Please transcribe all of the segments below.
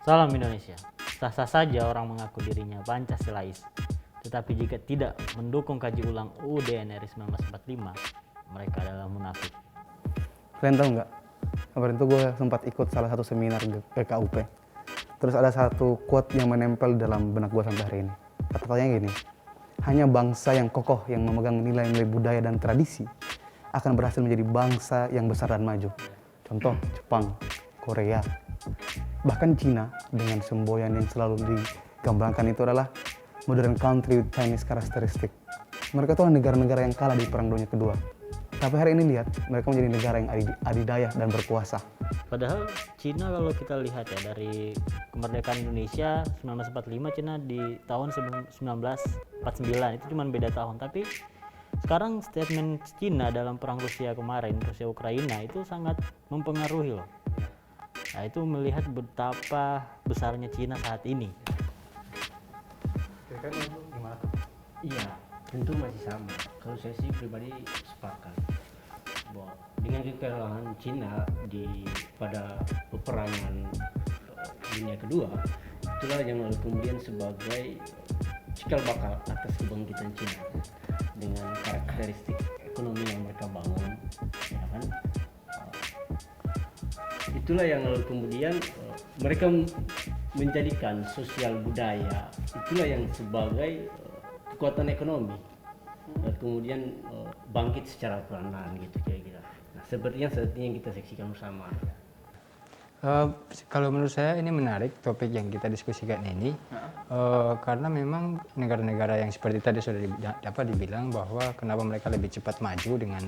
Salam Indonesia. Sah-sah saja orang mengaku dirinya Pancasilais, tetapi jika tidak mendukung kaji ulang UUD NRI 1945, mereka adalah munafik. Kalian tahu nggak? Kemarin itu gue sempat ikut salah satu seminar GKUP. Terus ada satu quote yang menempel dalam benak gue sampai hari ini. Kata-katanya gini, hanya bangsa yang kokoh yang memegang nilai-nilai budaya dan tradisi akan berhasil menjadi bangsa yang besar dan maju. Contoh Jepang, Korea, bahkan Cina dengan semboyan yang selalu digambarkan itu adalah modern country with Chinese characteristic. Mereka tuh negara-negara yang kalah di Perang Dunia Kedua. Tapi hari ini lihat, mereka menjadi negara yang adidaya dan berkuasa. Padahal Cina kalau kita lihat ya dari kemerdekaan Indonesia 1945, Cina di tahun 1949 itu cuma beda tahun. Tapi sekarang statement Cina dalam perang Rusia kemarin, Rusia Ukraina itu sangat mempengaruhi loh. Nah itu melihat betapa besarnya Cina saat ini. Kira-kira gimana tuh? Iya, tentu masih sama. Kalau saya sih pribadi sepakat bahwa dengan kekalahan Cina pada peperangan dunia kedua, itulah yang lalu kemudian sebagai cikal bakal atas kebangkitan Cina dengan karakteristik ekonomi yang mereka bangun, ya kan? Itulah yang lalu kemudian mereka menjadikan sosial budaya itulah yang sebagai kekuatan ekonomi dan kemudian bangkit secara perlahan gitu kira-kira. Nah, seperti yang kita saksikan bersama. Kalau menurut saya ini menarik topik yang kita diskusikan ini karena memang negara-negara yang seperti tadi sudah dapat dibilang bahwa kenapa mereka lebih cepat maju dengan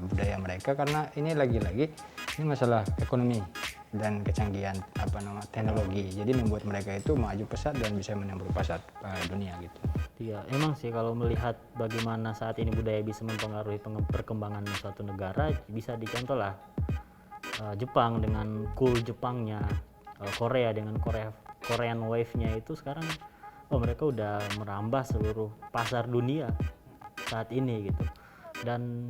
budaya mereka, karena ini lagi-lagi ini masalah ekonomi dan kecanggihan teknologi, jadi membuat mereka itu maju pesat dan bisa menembus pasar dunia gitu. Iya, emang sih kalau melihat bagaimana saat ini budaya bisa mempengaruhi perkembangan suatu negara, bisa dicontoh lah Jepang dengan cool Jepangnya, Korea dengan Korean Wave-nya itu sekarang mereka udah merambah seluruh pasar dunia saat ini gitu. Dan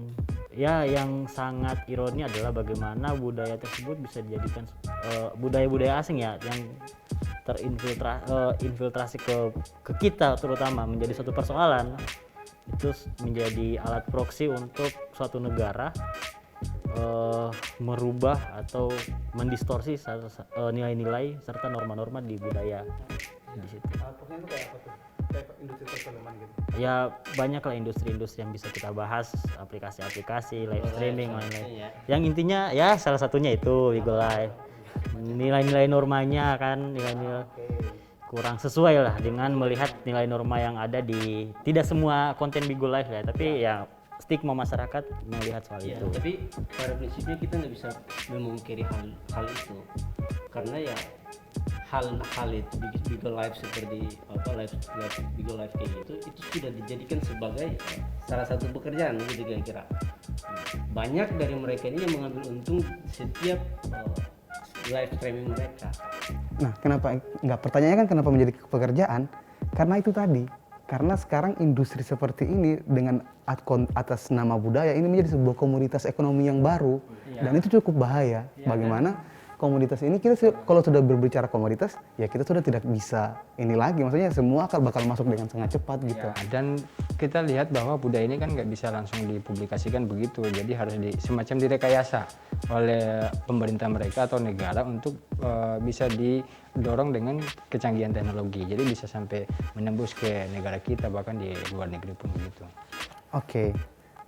ya yang sangat ironi adalah bagaimana budaya tersebut bisa dijadikan budaya-budaya asing ya yang terinfiltrasi ke kita, terutama menjadi suatu persoalan, itu menjadi alat proksi untuk suatu negara merubah atau mendistorsi nilai-nilai serta norma-norma di budaya di situ. Contohnya itu kayak apa tuh? Kayak industri perfilman gitu. Ya banyak lah industri-industri yang bisa kita bahas, aplikasi-aplikasi, live streaming, lain-lain. Yang intinya ya salah satunya itu Bigo Live. Nilai-nilai normanya kan nilai-nilai kurang sesuai lah dengan melihat nilai norma yang ada di tidak semua konten Bigo Live ya, tapi ya stigma masyarakat melihat soal Ya, itu. tapi pada prinsipnya kita nggak bisa memungkiri hal itu karena ya hal itu Bigo Live seperti live Bigo Live kayak gitu itu sudah dijadikan sebagai salah satu pekerjaan gitu kira-kira. Banyak dari mereka ini yang mengambil untung setiap live streaming mereka. Nah, kenapa nggak, pertanyaannya kan kenapa menjadi pekerjaan? Karena itu tadi, karena sekarang industri seperti ini dengan atas nama budaya ini menjadi sebuah komoditas ekonomi yang baru, dan itu cukup bahaya. Bagaimana komoditas ini, kita kalau sudah berbicara komoditas ya kita sudah tidak bisa ini lagi, maksudnya semua akan bakal masuk dengan sangat cepat gitu. Dan kita lihat bahwa budaya ini kan nggak bisa langsung dipublikasikan begitu, jadi harus semacam direkayasa oleh pemerintah mereka atau negara untuk bisa didorong dengan kecanggihan teknologi, jadi bisa sampai menembus ke negara kita bahkan di luar negeri pun begitu. Oke.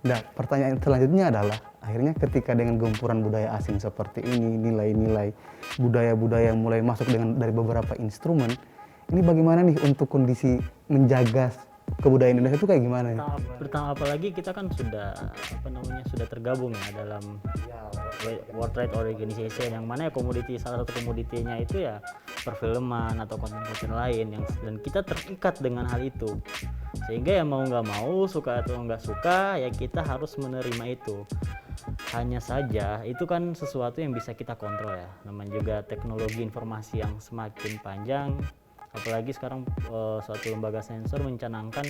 Nah, pertanyaan selanjutnya adalah akhirnya ketika dengan gempuran budaya asing seperti ini, nilai-nilai budaya-budaya yang mulai masuk dari beberapa instrumen, ini bagaimana nih untuk kondisi menjaga kebudayaan Indonesia itu kayak gimana ya? Pertama apalagi kita kan sudah sudah tergabung ya dalam World Trade Organization, yang mana ya salah satu komoditinya itu ya perfilman atau konten-konten lain dan kita terikat dengan hal itu, sehingga ya mau nggak mau, suka atau nggak suka ya kita harus menerima itu. Hanya saja itu kan sesuatu yang bisa kita kontrol ya, namanya juga teknologi informasi yang semakin panjang, apalagi sekarang suatu lembaga sensor mencanangkan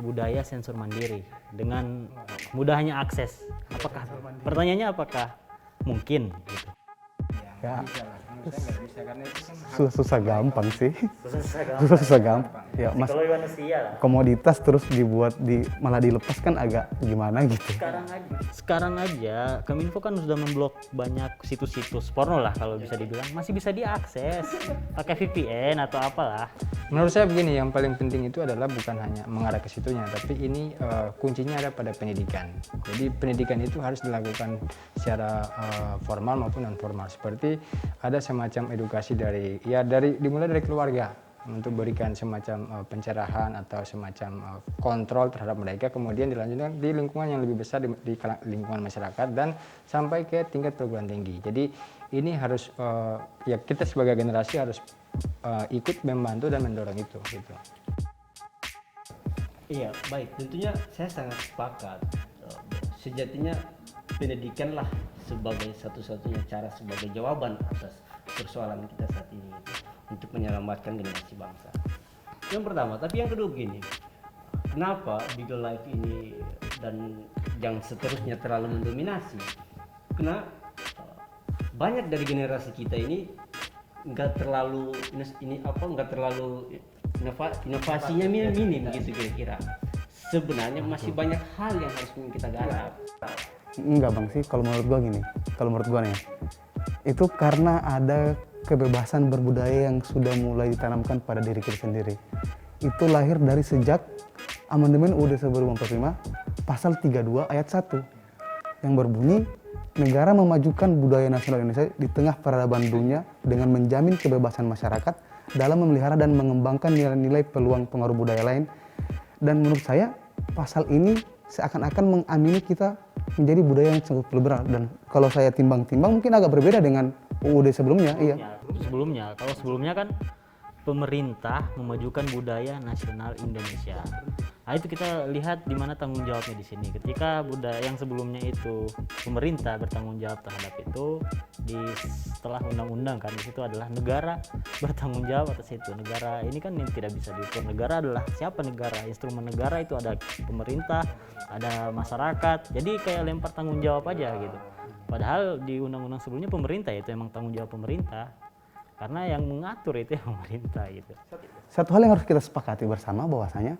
budaya sensor mandiri dengan mudahnya akses. Pertanyaannya apakah mungkin gitu? Ya, susah gampang sih. Susah gampang. Susah gampang. Ya, Mas, Psikologi manusia lah. komoditas terus dibuat malah dilepas kan agak gimana gitu. Sekarang aja Kominfo kan sudah memblok banyak situs-situs porno lah kalau bisa dibilang, masih bisa diakses pakai VPN atau apalah. Menurut saya begini, yang paling penting itu adalah bukan hanya mengarah ke situnya, tapi ini kuncinya ada pada pendidikan. Jadi pendidikan itu harus dilakukan secara formal maupun non formal. Seperti ada semacam edukasi dimulai dari keluarga untuk berikan semacam pencerahan atau semacam kontrol terhadap mereka, kemudian dilanjutkan di lingkungan yang lebih besar di lingkungan masyarakat dan sampai ke tingkat perguruan tinggi. Jadi ini harus ya kita sebagai generasi harus ikut membantu dan mendorong itu gitu. Iya, baik. Tentunya saya sangat sepakat. Sejatinya pendidikan lah sebagai satu-satunya cara sebagai jawaban atas persoalan kita saat ini untuk menyelamatkan generasi bangsa. Yang pertama, tapi yang kedua begini. Kenapa Bigo Live ini dan yang seterusnya terlalu mendominasi? Karena banyak dari generasi kita ini nggak terlalu inovasinya minim gitu kira-kira. Sebenarnya masih banyak hal yang harus kita garap. Enggak bang sih, kalau menurut gua nih, itu karena ada kebebasan berbudaya yang sudah mulai ditanamkan pada diri kita sendiri. Itu lahir dari sejak Amandemen UUD 1945 pasal 32 ayat 1 yang berbunyi, negara memajukan budaya nasional Indonesia di tengah peradaban dunia dengan menjamin kebebasan masyarakat dalam memelihara dan mengembangkan nilai-nilai peluang pengaruh budaya lain. Dan menurut saya pasal ini seakan-akan mengamini kita menjadi budaya yang cukup liberal, dan kalau saya timbang-timbang mungkin agak berbeda dengan UUD sebelumnya. Kalau sebelumnya kan pemerintah memajukan budaya nasional Indonesia. Nah, itu kita lihat di mana tanggung jawabnya di sini. Ketika budaya yang sebelumnya itu pemerintah bertanggung jawab terhadap itu, setelah undang-undang kan di situ adalah negara bertanggung jawab atas itu. Negara ini kan yang tidak bisa diukur. Negara adalah siapa negara? Instrumen negara itu ada pemerintah, ada masyarakat. Jadi kayak lempar tanggung jawab aja gitu. Padahal di undang-undang sebelumnya pemerintah itu emang tanggung jawab pemerintah. Karena yang mengatur itu yang pemerintah gitu. Satu hal yang harus kita sepakati bersama bahwasanya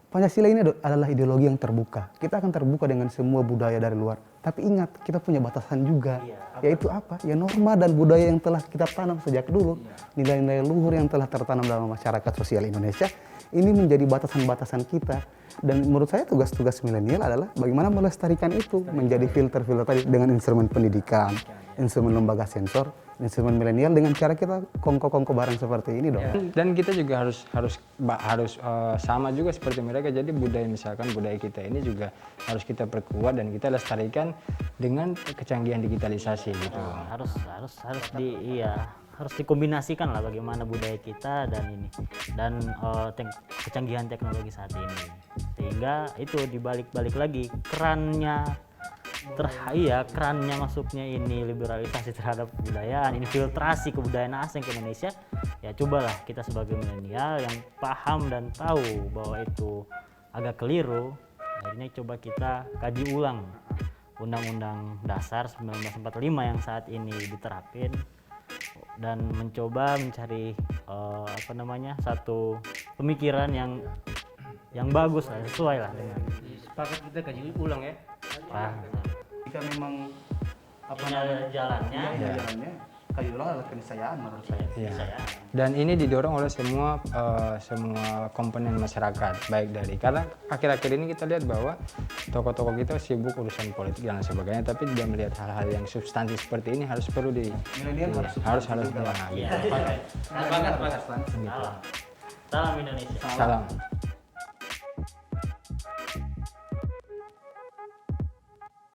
Pancasila ini adalah ideologi yang terbuka. Kita akan terbuka dengan semua budaya dari luar. Tapi ingat, kita punya batasan juga. Yaitu apa? Ya norma dan budaya yang telah kita tanam sejak dulu. Nilai-nilai luhur yang telah tertanam dalam masyarakat sosial Indonesia. Ini menjadi batasan-batasan kita. Dan menurut saya tugas-tugas milenial adalah bagaimana melestarikan itu. Menjadi filter-filter tadi dengan instrumen pendidikan, instrumen lembaga sensor, instrumen milenial dengan cara kita kongko-kongko bareng seperti ini dong. Dan kita juga harus sama juga seperti mereka. Jadi budaya kita ini juga harus kita perkuat dan kita lestarikan dengan kecanggihan digitalisasi gitu. Harus dikombinasikan lah bagaimana budaya kita dan kecanggihan teknologi saat ini. Sehingga itu dibalik-balik lagi kerannya masuknya ini liberalisasi terhadap kebudayaan, infiltrasi kebudayaan asing ke Indonesia. Ya cobalah kita sebagai milenial yang paham dan tahu bahwa itu agak keliru, akhirnya coba kita kaji ulang Undang-Undang Dasar 1945 yang saat ini diterapin dan mencoba mencari satu pemikiran yang bagus lah, sesuai lah dengan Sepakat kita kaji ulang ya. Jika memang jalannya kaji ulang adalah keniscayaan menurut saya. Ya. Dan ini didorong oleh semua komponen masyarakat, baik dari karena akhir-akhir ini kita lihat bahwa tokoh-tokoh kita sibuk urusan politik dan sebagainya, tapi dia melihat hal-hal yang substansi seperti ini harus perlu harus Salam Indonesia. Salam.